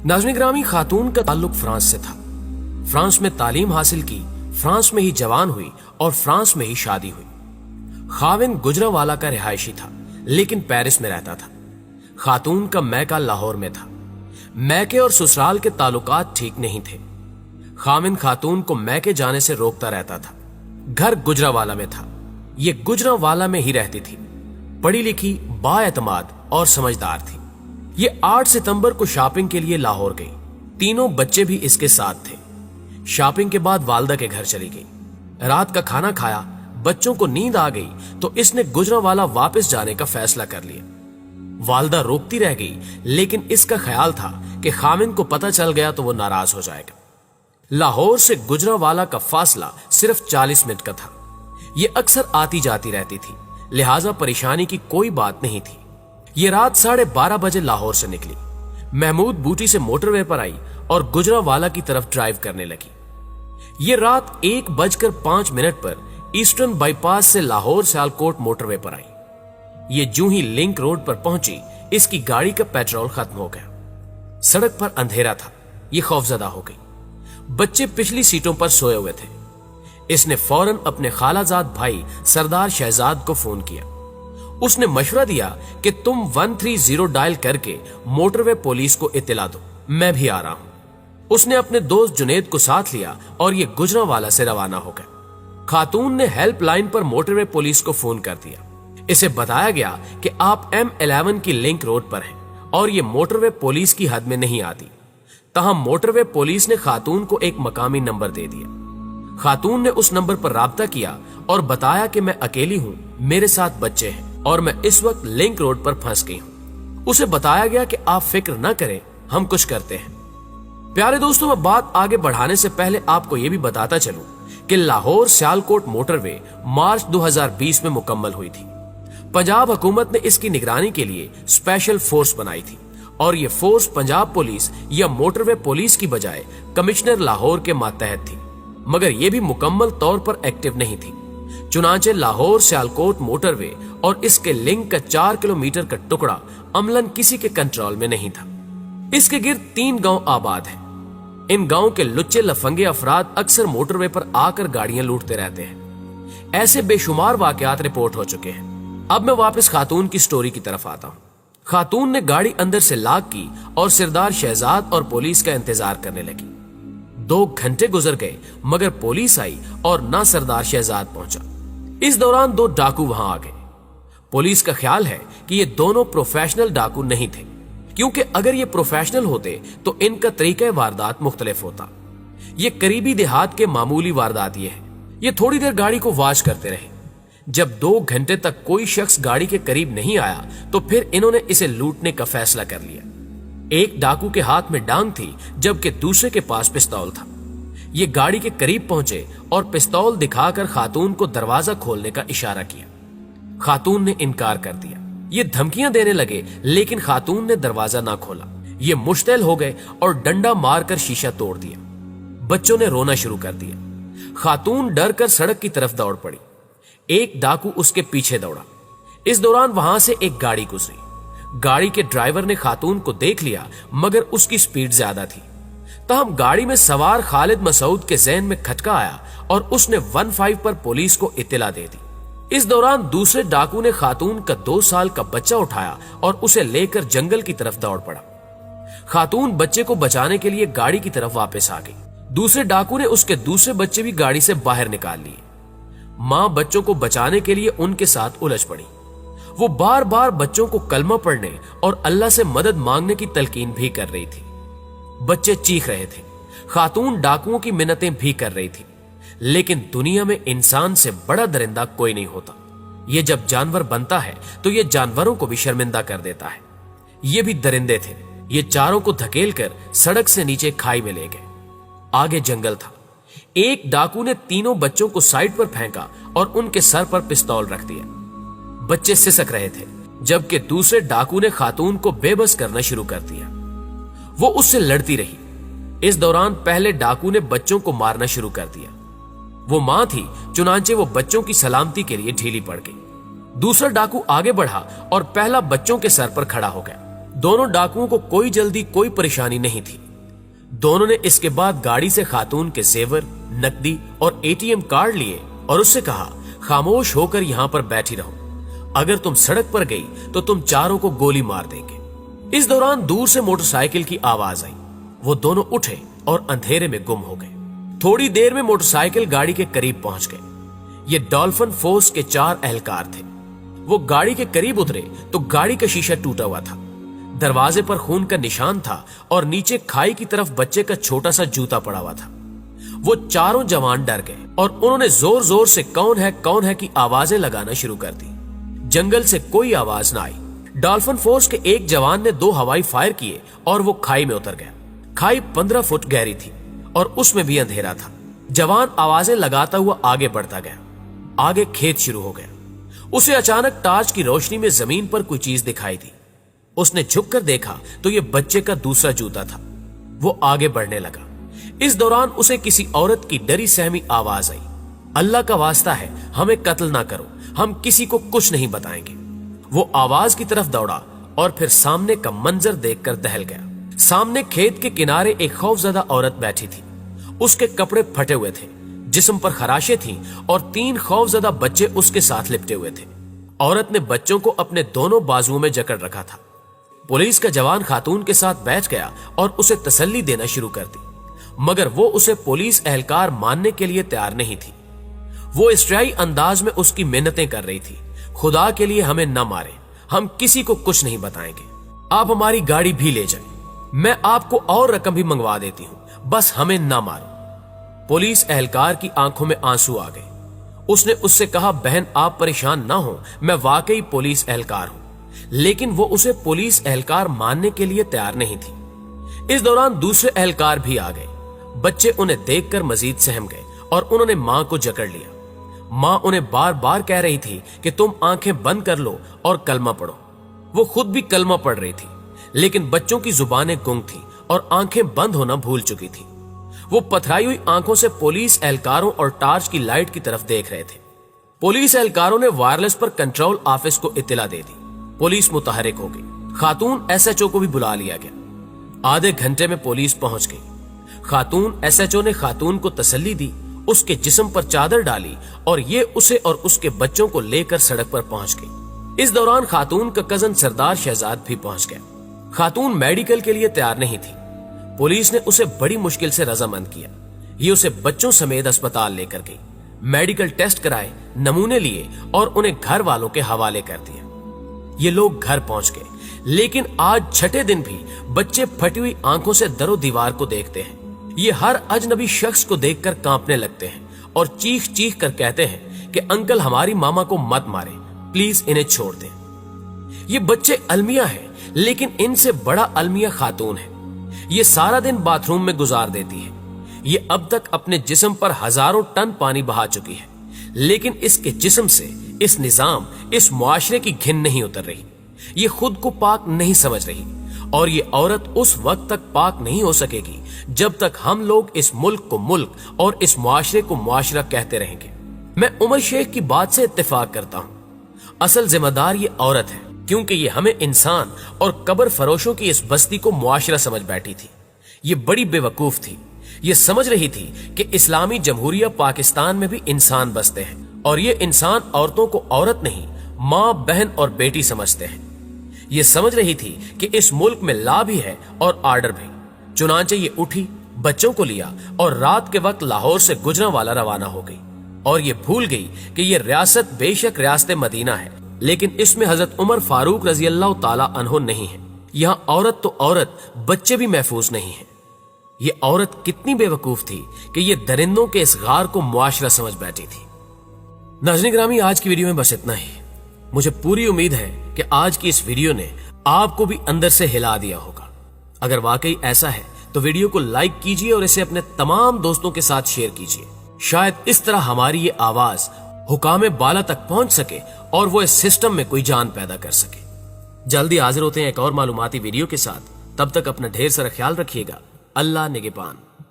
नाज़रीन ग्रामी, खातून का ताल्लुक फ्रांस से था। फ्रांस में तालीम हासिल की, फ्रांस में ही जवान हुई और फ्रांस में ही शादी हुई। खाविन गुजरांवाला का रिहायशी था, लेकिन पेरिस में रहता था। खातून का मैका लाहौर में था। मैके और ससुराल के ताल्लुकात ठीक नहीं थे। खाविन खातून को मैके जाने से रोकता रहता था। घर गुजरांवाला में था। ये गुजरांवाला में ही रहती थी। पढ़ी लिखी, बाएतमाद और समझदार थी। ये 8 सितंबर को शॉपिंग के लिए लाहौर गई। तीनों बच्चे भी इसके साथ थे। शॉपिंग के बाद वालदा के घर चली गई। रात का खाना खाया, बच्चों को नींद आ गई तो इसने गुजरांवाला वापस जाने का फैसला कर लिया। वालदा रोकती रह गई, लेकिन इसका ख्याल था कि खामिन को पता चल गया तो वो नाराज हो जाएगा। लाहौर से गुजरांवाला का फासला सिर्फ 40 मिनट का था। ये अक्सर आती जाती रहती थी, लिहाजा परेशानी की कोई बात नहीं थी। ये रात 12:30 बजे लाहौर से निकली। महमूद बूटी से मोटरवे पर आई और गुजरांवाला की तरफ ड्राइव करने लगी। ये रात 1:05 पर ईस्टर्न बाईपास से लाहौर सियालकोट मोटरवे पर आई। ये जूं ही लिंक रोड पर पहुंची, इसकी गाड़ी का पेट्रोल खत्म हो गया। सड़क पर अंधेरा था। ये खौफजदा हो गई। बच्चे पिछली सीटों पर सोए हुए थे। इसने फौरन अपने खालाजाद भाई सरदार शहजाद को फोन किया। उसने मशवरा दिया कि तुम 130 डायल करके मोटरवे पुलिस को इत्तला दो, मैं भी आ रहा हूं। उसने अपने दोस्त जुनेद को साथ लिया और ये गुजरांवाला से रवाना हो गया। खातून ने हेल्पलाइन पर मोटरवे पुलिस को फोन कर दिया। इसे बताया गया कि आप M11 की लिंक रोड पर हैं और ये मोटरवे पुलिस की हद में नहीं आती। तहम मोटरवे पुलिस ने खातून को एक मकामी नंबर दे दिया। खातून ने उस नंबर पर राब्ता किया और बताया कि मैं अकेली हूं, मेरे साथ बच्चे हैं और मैं इस वक्त लिंक रोड पर फंस गई हूं। उसे बताया गया कि आप फिक्र न करें, हम कुछ करते हैं। प्यारे दोस्तों, मैं बात आगे बढ़ाने से पहले आपको यह भी बताता चलूं कि लाहौर सियालकोट मोटरवे मार्च 2020 में मुकम्मल हुई थी। पंजाब हुकूमत ने इसकी निगरानी के लिए स्पेशल फोर्स बनाई थी और ये फोर्स पंजाब पुलिस या मोटरवे पुलिस की बजाय कमिश्नर लाहौर के मातहत थी, मगर यह भी मुकम्मल तौर पर एक्टिव नहीं थी। चुनांचे लाहौर सियालकोट मोटरवे और इसके लिंक का 4 किलोमीटर का टुकड़ा अमलन किसी के कंट्रोल में नहीं था। इसके गिर्द 3 गांव आबाद हैं। इन गांव के लुच्चे लफंगे अफराद अक्सर मोटरवे पर आकर गाड़ियां लूटते रहते हैं। ऐसे बेशुमार वाकयात रिपोर्ट हो चुके हैं। अब मैं वापस खातून की स्टोरी की तरफ आता हूं। खातून ने गाड़ी अंदर से लॉक की और सरदार शहजाद और पुलिस का इंतजार करने लगी। 2 घंटे गुजर गए, मगर पुलिस आई और ना सरदार शहजाद पहुंचा। इस दौरान 2 डाकू वहां आ गए। पुलिस का ख्याल है कि ये दोनों प्रोफेशनल डाकू नहीं थे, क्योंकि अगर ये प्रोफेशनल होते तो इनका तरीका वारदात मुख्तलिफ होता। ये करीबी देहात के मामूली वारदात ये है। ये थोड़ी देर गाड़ी को वॉच करते रहे। जब 2 घंटे तक कोई शख्स गाड़ी के करीब नहीं आया तो फिर इन्होंने इसे लूटने का फैसला कर लिया। एक डाकू के हाथ में डांग थी, जबकि दूसरे के पास पिस्तौल था। ये गाड़ी के करीब पहुंचे और पिस्तौल दिखाकर खातून को दरवाजा खोलने का इशारा किया। खातून ने इनकार कर दिया। ये धमकियां देने लगे, लेकिन खातून ने दरवाजा ना खोला। ये मुश्तिल हो गए और डंडा मारकर शीशा तोड़ दिया। बच्चों ने रोना शुरू कर दिया। खातून डर कर सड़क की तरफ दौड़ पड़ी। एक डाकू उसके पीछे दौड़ा। इस दौरान वहां से एक गाड़ी गुजरी। गाड़ी के ड्राइवर ने खातून को देख लिया, मगर उसकी स्पीड ज्यादा थी। तहम गाड़ी में सवार खालिद मसूद के ज़हन में खटका आया और उसने 15 पर पुलिस को इत्तला दे दी। इस दौरान दूसरे डाकू ने खातून का 2 साल का बच्चा उठाया और उसे लेकर जंगल की तरफ दौड़ पड़ा। खातून बच्चे को बचाने के लिए गाड़ी की तरफ वापस आ गई। दूसरे डाकू ने उसके दूसरे बच्चे भी गाड़ी से बाहर निकाल लिए। मां बच्चों को बचाने के लिए उनके साथ उलझ पड़ी। वो बार बार बच्चों को कलमा पढ़ने और अल्लाह से मदद मांगने की तलकीन भी कर रही थी। बच्चे चीख रहे थे। खातून डाकुओं की मिन्नतें भी कर रही थी, लेकिन दुनिया में इंसान से बड़ा दरिंदा कोई नहीं होता। ये जब जानवर बनता है तो ये जानवरों को भी शर्मिंदा कर देता है। ये भी दरिंदे थे। ये चारों को धकेल कर सड़क से नीचे खाई में ले गए। आगे जंगल था। एक डाकू ने तीनों बच्चों को साइड पर फेंका और उनके सर पर पिस्तौल रख दिया। बच्चे सिसक रहे थे, जबकि दूसरे डाकू ने खातून को बेबस करना शुरू कर दिया। वो उससे लड़ती रही। इस दौरान पहले डाकू ने बच्चों को मारना शुरू कर दिया। वो मां थी, चुनांचे वो बच्चों की सलामती के लिए ढीली पड़ गई। दूसरा डाकू आगे बढ़ा और पहला बच्चों के सर पर खड़ा हो गया। दोनों डाकुओं को कोई जल्दी कोई परेशानी नहीं थी। दोनों ने इसके बाद गाड़ी से खातून के जेवर, नकदी और एटीएम कार्ड लिए और उससे कहा, खामोश होकर यहां पर बैठी रहो, अगर तुम सड़क पर गई तो तुम चारों को गोली मार देंगे। इस दौरान दूर से मोटरसाइकिल की आवाज आई। वो दोनों उठे और अंधेरे में गुम हो गए। थोड़ी देर में मोटरसाइकिल गाड़ी के करीब पहुंच गए। ये डॉल्फिन फोर्स के 4 एहलकार थे। वो गाड़ी के करीब उतरे तो गाड़ी का शीशा टूटा हुआ था, दरवाजे पर खून का निशान था और नीचे खाई की तरफ बच्चे का छोटा सा जूता पड़ा हुआ था। वो चारों जवान डर गए और उन्होंने जोर जोर से कौन है की आवाजें लगाना शुरू कर दी। जंगल से कोई आवाज ना आई। डॉल्फिन फोर्स के एक जवान ने 2 हवाई फायर किए और वो खाई में उतर गया। खाई 15 फुट गहरी थी और उसमें भी अंधेरा था। जवान आवाजें लगाता हुआ आगे बढ़ता गया। आगे खेत शुरू हो गया। उसे अचानक टार्च की रोशनी में जमीन पर कोई चीज दिखाई दी। उसने झुककर देखा तो ये बच्चे का दूसरा जूता था। वो आगे बढ़ने लगा। इस दौरान उसे किसी औरत की डरी सहमी आवाज आई, अल्लाह का वास्ता है, हमें कत्ल ना करो, हम किसी को कुछ नहीं बताएंगे। वो आवाज की तरफ दौड़ा और फिर सामने का मंजर देखकर दहल गया। सामने खेत के किनारे एक खौफजदा औरत बैठी थी। उसके कपड़े फटे हुए थे, जिस्म पर खराशें थीं और 3 खौफजदा बच्चे उसके साथ लिपटे हुए थे। औरत ने बच्चों को अपने दोनों बाजुओं में जकड़ रखा था। पुलिस का जवान खातून के साथ बैठ गया और उसे तसल्ली देना शुरू कर दी, मगर वो उसे पुलिस एहलकार मानने के लिए तैयार नहीं थी। वो इस्राई अंदाज में उसकी मिन्नतें कर रही थी, खुदा के लिए हमें न मारे, हम किसी को कुछ नहीं बताएंगे, आप हमारी गाड़ी भी ले जाएं, मैं आपको और रकम भी मंगवा देती हूं, बस हमें न मारो। पुलिस एहलकार की आंखों में आंसू आ गए। उसने उससे कहा, बहन आप परेशान ना हो, मैं वाकई पुलिस एहलकार हूं। लेकिन वो उसे पुलिस एहलकार मानने के लिए तैयार नहीं थी। इस दौरान दूसरे एहलकार भी आ गए। बच्चे उन्हें देखकर मजीद सहम गए और उन्होंने मां को जकड़ लिया। मां उन्हें बार बार कह रही थी कि तुम आंखें बंद कर लो और कलमा पढ़ो। वो खुद भी कलमा पढ़ रही थी, लेकिन बच्चों की जुबानें गुंग थी और आंखें बंद होना भूल चुकी थी। वो पथराई हुई आंखों से पुलिस एहलकारों और टार्च की लाइट की तरफ देख रहे थे। पुलिस एहलकारों ने वायरलेस पर कंट्रोल ऑफिस को इत्तला दे दी। पुलिस मुतहरिक हो गई। खातून एसएचओ को भी बुला लिया गया। आधे घंटे में पुलिस पहुंच गई। खातून एसएचओ ने खातून को तसल्ली दी, उसके जिस्म पर चादर डाली और ये उसे और उसके बच्चों को लेकर सड़क पर पहुंच गई। इस दौरान खातून का कजन सरदार शहजाद भी पहुंच गया। खातून मेडिकल के लिए तैयार नहीं थी। पुलिस ने उसे बड़ी मुश्किल से रजामंद किया। ये उसे बच्चों समेत अस्पताल लेकर गई। मेडिकल टेस्ट कराए, नमूने लिए और उन्हें घर वालों के हवाले कर दिया। ये लोग घर पहुंच गए, लेकिन आज छठे दिन भी बच्चे फटी हुई आंखों से दरो दीवार को देखते हैं। ये हर अजनबी शख्स को देखकर कांपने लगते हैं और चीख चीख कर कहते हैं कि अंकल हमारी मामा को मत मारे, प्लीज इन्हें छोड़ दें। ये बच्चे अलमिया हैं, लेकिन इनसे बड़ा अलमिया खातून है। ये सारा दिन बाथरूम में गुजार देती है। ये अब तक अपने जिस्म पर हजारों टन पानी बहा चुकी है, लेकिन इसके जिस्म से इस निजाम, इस मुआशरे की घिन नहीं उतर रही। ये खुद को पाक नहीं समझ रही और ये औरत उस वक्त तक पाक नहीं हो सकेगी जब तक हम लोग इस मुल्क को मुल्क और इस मुआशरे को मुआशरा कहते रहेंगे। मैं उमर शेख की बात से इत्तेफाक करता हूँ। असल जिम्मेदार ये औरत है, क्योंकि ये हमें इंसान और कब्र फरोशों की इस बस्ती को मुआशरा समझ बैठी थी। ये बड़ी बेवकूफ थी। ये समझ रही थी कि इस्लामी जमहूरिया पाकिस्तान में भी इंसान बसते हैं और ये इंसान औरतों को औरत नहीं, माँ, बहन और बेटी समझते हैं। ये समझ रही थी कि इस मुल्क में लॉ भी है और आर्डर भी। चुनांचे ये उठी, बच्चों को लिया और रात के वक्त लाहौर से गुजरांवाला रवाना हो गई। और ये भूल गई कि ये रियासत बेशक रियासत मदीना है, लेकिन इसमें हजरत उमर फारूक रजी अल्लाह ताला अन्हो नहीं है। यहाँ औरत तो औरत, बच्चे भी महफूज नहीं है। ये औरत कितनी बेवकूफ थी कि ये दरिंदों के इस गार को मुआशरा समझ बैठी थी। नाज़रीन ग्रामी, आज की वीडियो में बस इतना ही। मुझे पूरी उम्मीद है कि आज की इस वीडियो ने आपको भी अंदर से हिला दिया होगा। अगर वाकई ऐसा है तो वीडियो को लाइक कीजिए और इसे अपने तमाम दोस्तों के साथ शेयर कीजिए। शायद इस तरह हमारी ये आवाज हुकामे बाला तक पहुंच सके और वो इस सिस्टम में कोई जान पैदा कर सके। जल्दी हाजिर होते हैं एक और मालूमाती वीडियो के साथ। तब तक अपना ढेर सारा ख्याल रखिएगा। अल्लाह निगहबान।